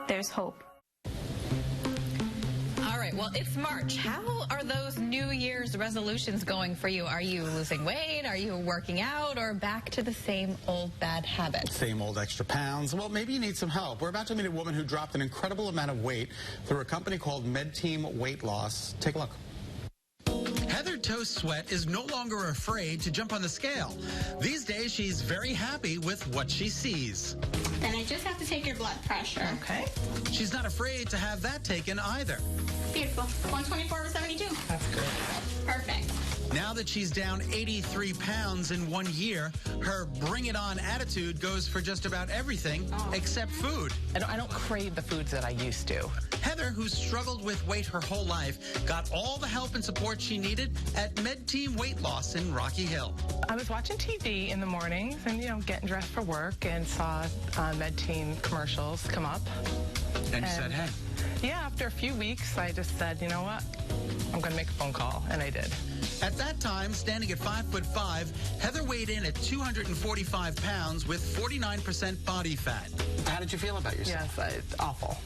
there's hope. All right, well, it's March. How are those New Year's resolutions going for you? Are you losing weight? Are you working out? Or back to the same old bad habits? Same old extra pounds? Well, maybe you need some help. We're about to meet a woman who dropped an incredible amount of weight through a company called MedTeam Weight Loss. Take a look. Heather Toast Sweat is no longer afraid to jump on the scale. These days, she's very happy with what she sees. Then I just have to take your blood pressure. Okay. She's not afraid to have that taken either. Beautiful. 124/72. That's good. Perfect. Now that she's down 83 pounds in 1 year, her bring it on attitude goes for just about everything except food. I don't crave the foods that I used to. Heather, who's struggled with weight her whole life, got all the help and support she needed at MedTeam Weight Loss in Rocky Hill. I was watching TV in the mornings and, getting dressed for work and saw MedTeam commercials come up. And you said, hey. Yeah, after a few weeks, I just said, you know what? I'm going to make a phone call, and I did. At that time, standing at 5'5", Heather weighed in at 245 pounds with 49% body fat. How did you feel about yourself? Yes, it's awful.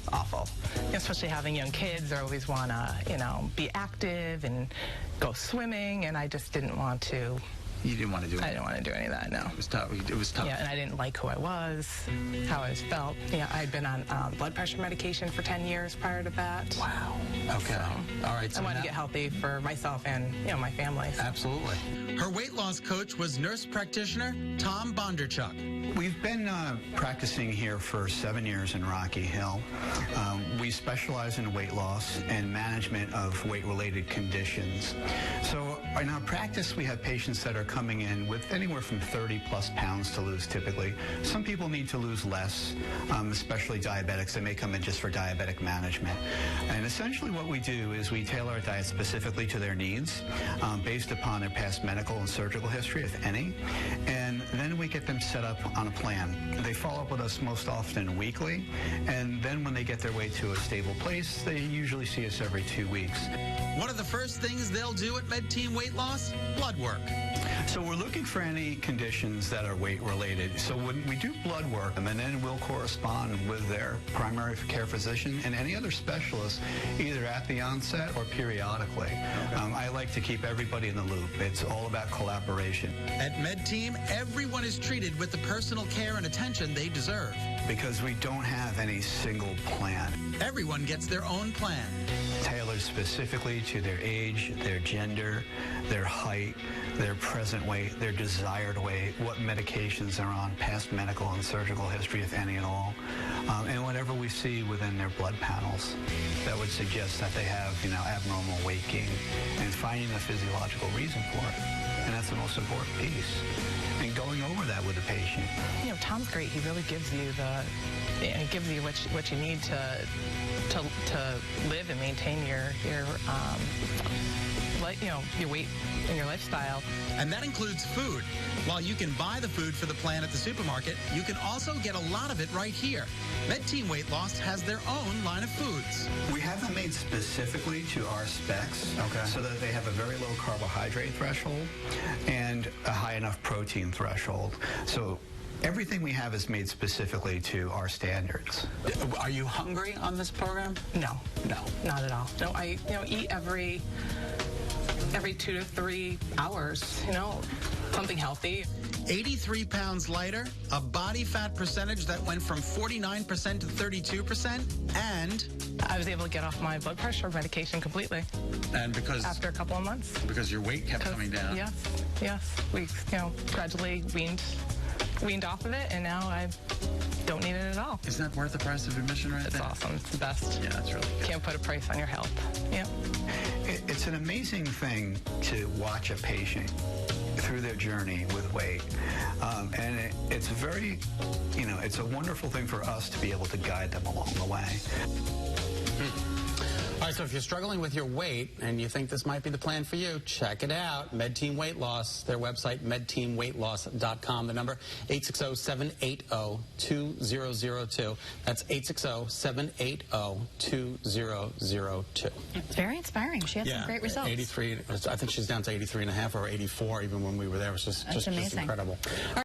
Especially having young kids, they always want to, be active and go swimming, and I just didn't want to. You didn't want to do it? I didn't want to do any of that, no. It was tough. It was tough. Yeah, and I didn't like who I was, how I felt. Yeah, I'd been on blood pressure medication for 10 years prior to that. Wow. Okay. All right. So I wanted to get healthy for myself and, my family. So. Absolutely. Her weight loss coach was nurse practitioner Tom Bondarchuk. We've been practicing here for 7 years in Rocky Hill. We specialize in weight loss and management of weight-related conditions. So in our practice, we have patients that are coming in with anywhere from 30-plus pounds to lose typically. Some people need to lose less, especially diabetics. They may come in just for diabetic management. And essentially what we do is we tailor our diet specifically to their needs based upon their past medical and surgical history, if any. And then we get them set up on a plan. They follow up with us most often weekly. And then when they get their way to a stable place, they usually see us every 2 weeks. One of the first things they'll do at MedTeam Weight Loss, blood work. So we're looking for any conditions that are weight-related. So when we do blood work, and then we'll correspond with their primary care physician and any other specialist, either at the onset or periodically. I like to keep everybody in the loop. It's all about collaboration. At MedTeam, everyone is treated with the personal care and attention they deserve. Because we don't have any single plan. Everyone gets their own plan. Tailored specifically to their age, their gender, their height, their present weight, their desired weight, what medications they're on, past medical and surgical history, if any at all, and whatever we see within their blood panels that would suggest that they have, abnormal weight gain, and finding a physiological reason for it. And that's the most important piece. And going over that with the patient. Tom's great. He really gives you what you need to live and maintain your weight and your lifestyle. And that includes food. While you can buy the food for the plan at the supermarket, you can also get a lot of it right here. MedTeam Weight Loss has their own line of foods. We have them made specifically to our specs, so that they have a very low carbohydrate threshold and a high enough protein threshold. So everything we have is made specifically to our standards. Are you hungry on this program? No, not at all. No, I eat every 2 to 3 hours, something healthy. 83 pounds lighter, a body fat percentage that went from 49% to 32%, and I was able to get off my blood pressure medication completely. And because after a couple of months. Because your weight kept coming down. Yes. We gradually weaned off of it, and now I don't need it at all. Isn't that worth the price of admission right there? It's awesome. It's the best. Yeah, it's really good. Can't put a price on your health. Yep. It's an amazing thing to watch a patient through their journey with weight. And it's very, it's a wonderful thing for us to be able to guide them along the way. All right, so if you're struggling with your weight and you think this might be the plan for you, check it out. MedTeam Weight Loss, their website, medteamweightloss.com. The number, 860-780-2002. That's 860-780-2002. It's very inspiring. She had some great results. 83, I think she's down to 83.5 or 84 even when we were there. It was just incredible.